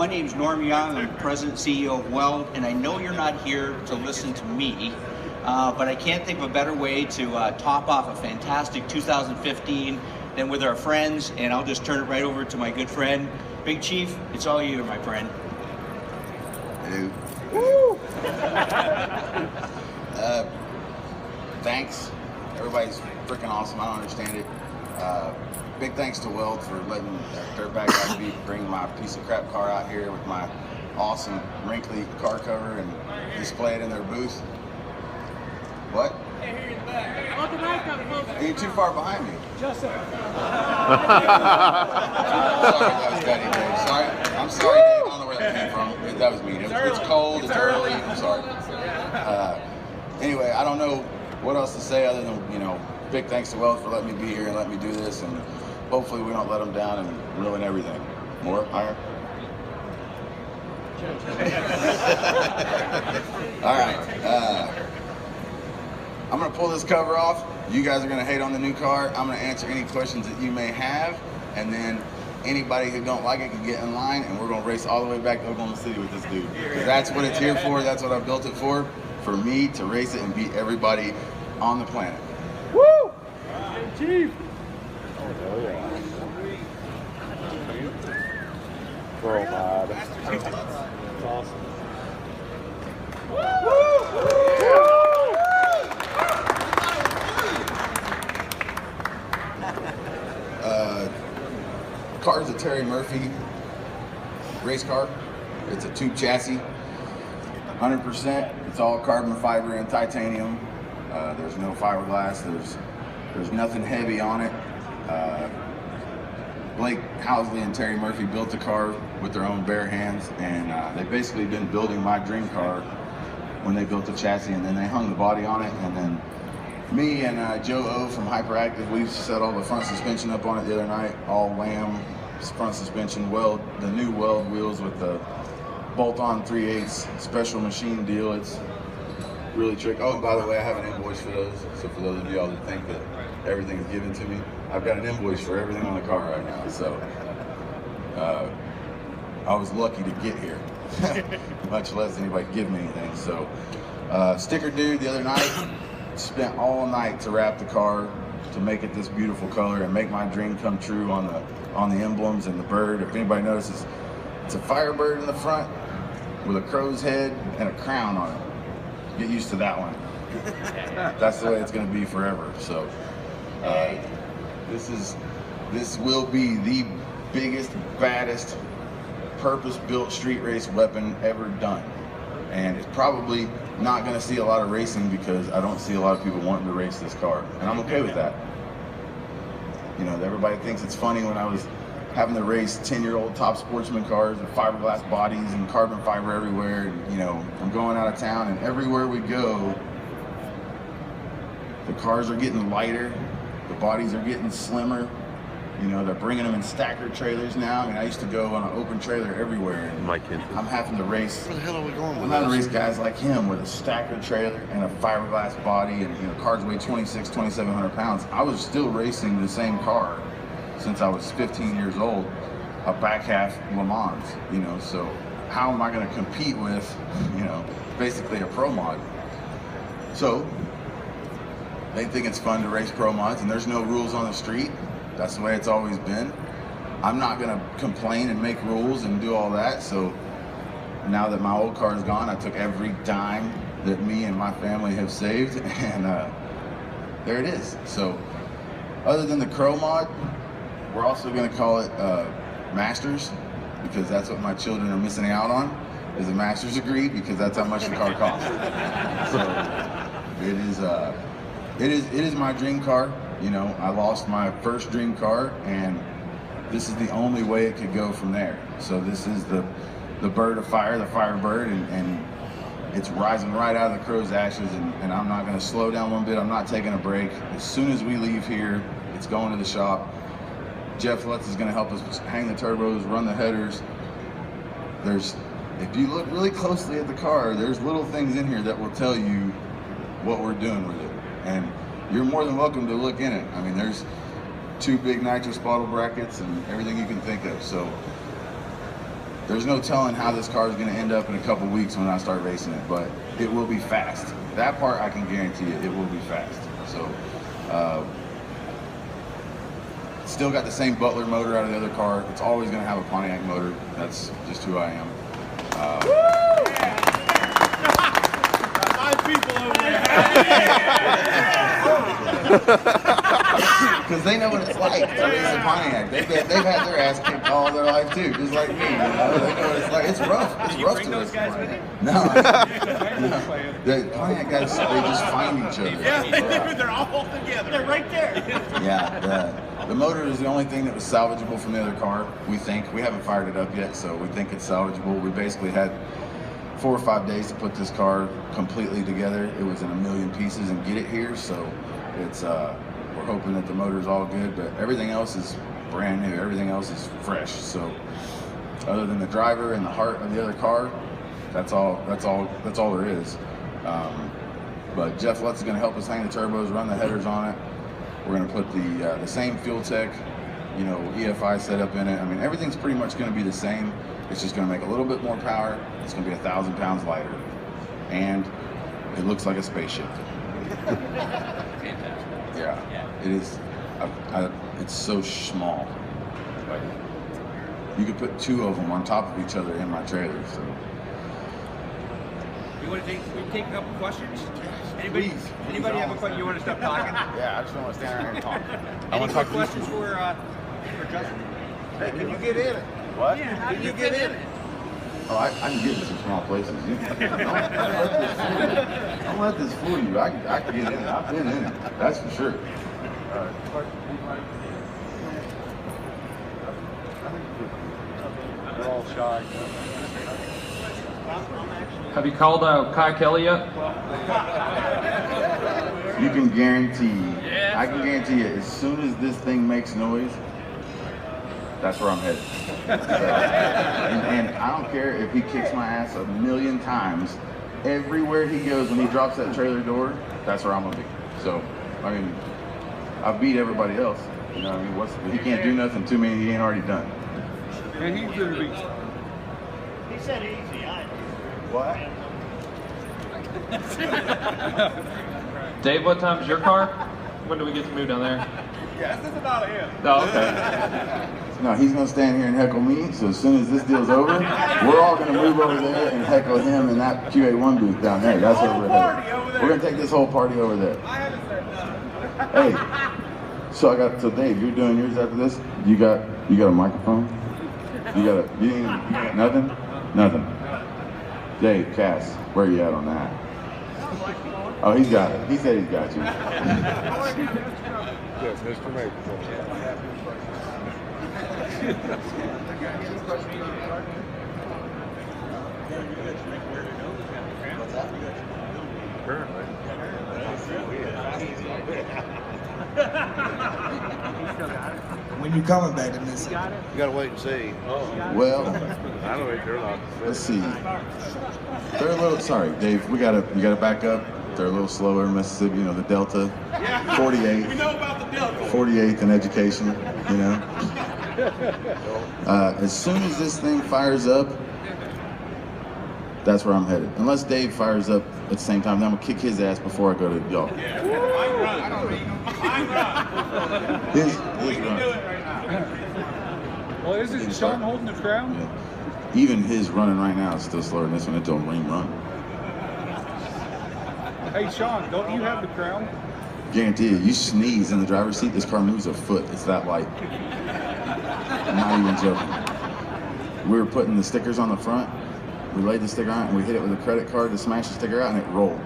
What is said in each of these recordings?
my name's Norm Young. I'm President and CEO of WELD, and I know you're not here to listen to me, but I can't think of a better way to top off a fantastic 2015 than with our friends, and I'll just turn it right over to my good friend, Big Chief. It's all you, my friend. Hello. Woo! Thanks. Everybody's freaking awesome. I don't understand it. Big thanks to WELD for letting Dirtbag like me bring my piece of crap car out here with my awesome wrinkly car cover and display it in their booth. What? You're too far behind me. Just so. Sorry, that was Daddy Dave. Sorry. I'm sorry, Dave. I don't know where that came from. That was me. It's cold. It's early. I'm sorry. Anyway, I don't know what else to say other than, you know, big thanks to WELD for letting me be here and letting me do this, and hopefully we don't let them down and ruin everything. More? Higher? All right. I'm going to pull this cover off. You guys are going to hate on the new car. I'm going to answer any questions that you may have, and then anybody who don't like it can get in line, and we're going to race all the way back to Oklahoma City with this dude. That's what it's here for. That's what I built it for me to race it and beat everybody on the planet. Woo! Chief! Oh, yeah. Crowmod. That's awesome. Car's a Terry Murphy race car. It's a tube chassis, 100%. It's all carbon fiber and titanium. There's no fiberglass. There's nothing heavy on it. Blake Housley and Terry Murphy built the car with their own bare hands, and they've basically been building my dream car when they built the chassis, and then they hung the body on it, and then me and Joe O from Hyperactive, we set all the front suspension up on it the other night, all Lamb front suspension, WELD, the new WELD wheels with the bolt-on 3/8 special machine deal. It's really tricky. Oh, and by the way, I have an invoice for those. So for those of y'all that think that everything is given to me, I've got an invoice for everything on the car right now. So I was lucky to get here, much less anybody give me anything. So sticker dude the other night spent all night to wrap the car to make it this beautiful color and make my dream come true on the emblems and the bird. If anybody notices, it's a firebird in the front with a crow's head and a crown on it. Get used to that one. That's the way it's going to be forever. So this will be the biggest, baddest, purpose-built street race weapon ever done. And it's probably not going to see a lot of racing because I don't see a lot of people wanting to race this car, and I'm okay with that. You know, everybody thinks it's funny when I was having to race 10-year-old top sportsman cars with fiberglass bodies and carbon fiber everywhere. And, you know, I'm going out of town, and everywhere we go, the cars are getting lighter, the bodies are getting slimmer. You know, they're bringing them in stacker trailers now. I mean, I used to go on an open trailer everywhere. And I'm having to race. Where the hell are we going with I'm having to race guys like him with a stacker trailer and a fiberglass body, and, you know, cars weigh 2,700 pounds. I was still racing the same car since I was 15 years old, a back half Le Mans, you know, so how am I going to compete with, you know, basically a pro mod? So they think it's fun to race pro mods, and there's no rules on the street. That's the way it's always been. I'm not gonna complain and make rules and do all that. So now that my old car is gone, I took every dime that me and my family have saved, and there it is. So other than the Crowmod, we're also gonna call it Masters, because that's what my children are missing out on, is a master's degree, because that's how much the car costs. So it is my dream car. You know, I lost my first dream car, and this is the only way it could go from there. So this is the bird of fire, the Firebird, and it's rising right out of the crow's ashes, and I'm not going to slow down one bit. I'm not taking a break. As soon as we leave here, it's going to the shop. Jeff Lutz is going to help us hang the turbos, run the headers. If you look really closely at the car, there's little things in here that will tell you what we're doing with it. And you're more than welcome to look in it. I mean, there's 2 big nitrous bottle brackets and everything you can think of. So there's no telling how this car is going to end up in a couple weeks when I start racing it, but it will be fast. That part I can guarantee you, it will be fast. So, still got the same Butler motor out of the other car. It's always going to have a Pontiac motor. That's just who I am. People over there. Because they know what it's like to race a Pontiac. They've had their ass kicked all their life too, just like me. You know? They know what it's like. It's rough. It's rough to race a Pontiac. No. The Pontiac guys, they just find each other. Yeah, they're all together. They're right there. Yeah. The motor is the only thing that was salvageable from the other car. We think. We haven't fired it up yet, so we think it's salvageable. We basically had 4 or 5 days to put this car completely together. It was in a million pieces and get it here, so it's we're hoping that the motor's all good, but everything else is brand new. Everything else is fresh. So other than the driver and the heart of the other car, that's all there is. But Jeff Lutz is going to help us hang the turbos, run the headers on it. We're going to put the same Fuel Tech, EFI setup in it. I mean, everything's pretty much going to be the same. It's just going to make a little bit more power. It's going to be 1,000 pounds lighter, and it looks like a spaceship. Yeah, it is. It's so small. Like, you could put 2 of them on top of each other in my trailer. So. You want to take a couple questions? Anybody have a question? You want to stop talking? Yeah, I just want to stand around here and talk. Any quick questions for Justin? Hey, can you get in it? What? Yeah, how do you get in it? Oh, I can get in some small places. Don't let this fool you. I can get in it. I've been in it. That's for sure. They're all shy. Have you called Kai Kelly yet? You can guarantee, I can guarantee you, as soon as this thing makes noise, that's where I'm headed. and I don't care if he kicks my ass 1,000,000 times. Everywhere he goes, when he drops that trailer door, that's where I'm gonna be. So, I mean, I've beat everybody else. You know what I mean? He can't do nothing to me he ain't already done. And he's gonna be. He said easy. What? Dave, what time's your car? When do we get to move down there? Yes, this is about him. Oh, okay. No, he's gonna stand here and heckle me. So as soon as this deal's over, we're all gonna move over there and heckle him in that QA1 booth down there. That's where we're headed. We're gonna take this whole party over there. I haven't said nothing. Hey, so Dave, you're doing yours after this? You got a microphone? You got nothing? Nothing. Dave, Cass, where are you at on that? Oh, he's got it. He said he's got you. Yes, Mr. Maple. When you coming back to Mississippi? You gotta wait and see. Well, I know they're not. let's see. They're a little, sorry, Dave, we gotta back up. They're a little slower in Mississippi, the Delta. 48. We know about the Delta. 48th in education, As soon as this thing fires up, that's where I'm headed. Unless Dave fires up at the same time, then I'm gonna kick his ass before I go to y'all. I run. His We can run. do it right now. Well, isn't Sean holding the crown? Yeah. Even his running right now is still slower than this one. It don't ring run. Hey, Sean, don't you have the crown? Guarantee you sneeze in the driver's seat, this car moves a foot. It's that light. I'm not even joking. We were putting the stickers on the front. We laid the sticker on and we hit it with a credit card to smash the sticker out and it rolled.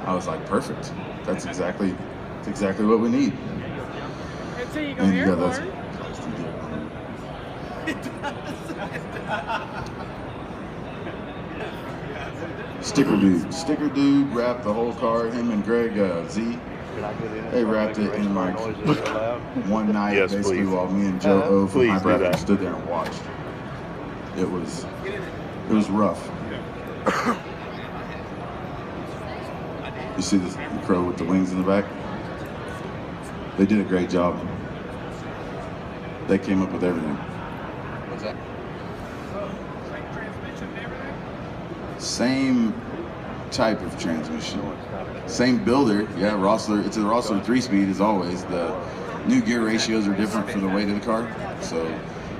I was like, perfect. That's exactly what we need. And so you go And you got airborne. Sticker dude wrapped the whole car. Him and Greg Z. They wrapped it in like one night, Yes, basically, please. while me and Joe O from Please do Hyperactive that. stood there and watched. It was rough. You see the crow with the wings in the back? They did a great job. They came up with everything. What's that? Same type of transmission. Same builder, yeah, Rossler. It's a Rossler 3-speed as always. The new gear ratios are different for the weight of the car. So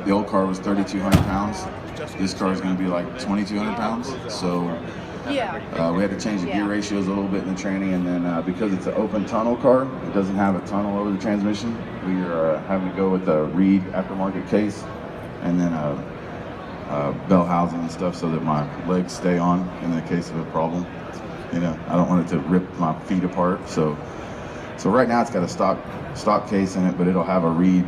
the old car was 3,200 pounds. This car is going to be like 2,200 pounds. So we had to change the gear ratios a little bit in the training, and then because it's an open tunnel car, it doesn't have a tunnel over the transmission. We are having to go with a Reed aftermarket case, and then bell housing and stuff so that my legs stay on in the case of a problem. You know, I don't want it to rip my feet apart. So right now it's got a stock case in it, but it'll have a Reed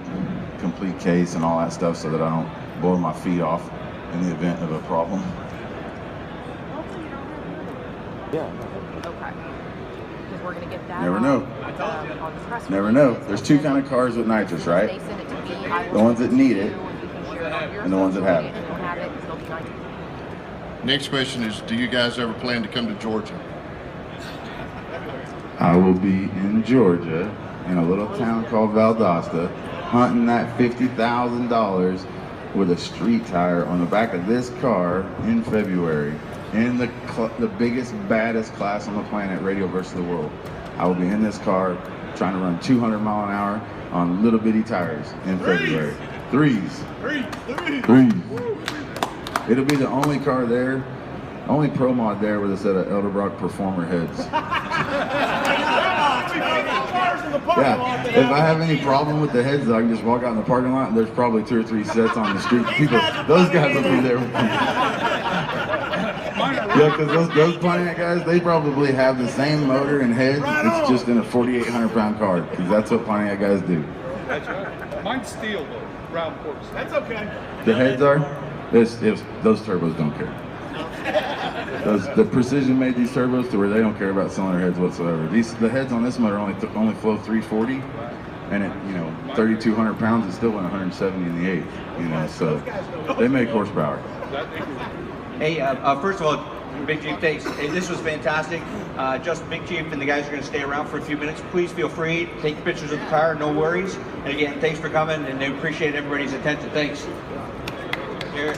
complete case and all that stuff so that I don't blow my feet off in the event of a problem. Okay. Because we're gonna get that. Never know. On the press Never release. know. There's two kind of cars with nitrous, right? They send it to me. I will The ones that send it need to it, you, and you can share it on your and the ones that social have media. it. If you don't have it, they'll be 90. Next question is, do you guys ever plan to come to Georgia? I will be in Georgia, in a little town called Valdosta, hunting that $50,000 with a street tire on the back of this car in February, in the biggest, baddest class on the planet, Radio versus the World. I will be in this car trying to run 200 mile an hour on little bitty tires in February. Threes. It'll be the only car there, only Crowmod there with a set of Elderbrock Performer heads. Yeah, if I have any problem with the heads, I can just walk out in the parking lot and there's probably 2 or 3 sets on the street. People, those guys will be there with me. Yeah, because those Pontiac guys, they probably have the same motor and heads. It's just in a 4,800 pound car, because that's what Pontiac guys do. That's right. Mine's steel though, round course. That's okay. The heads are? Those turbos don't care. The Precision made these turbos to where they don't care about cylinder heads whatsoever. The heads on this motor only flow 340, and at 3,200 pounds, it's still went 170 in the eighth. So they make horsepower. Hey, first of all, Big Chief, thanks. Hey, this was fantastic. Just Big Chief and the guys are going to stay around for a few minutes. Please feel free to take pictures of the car, no worries. And again, thanks for coming, and I appreciate everybody's attention. Thanks. Here.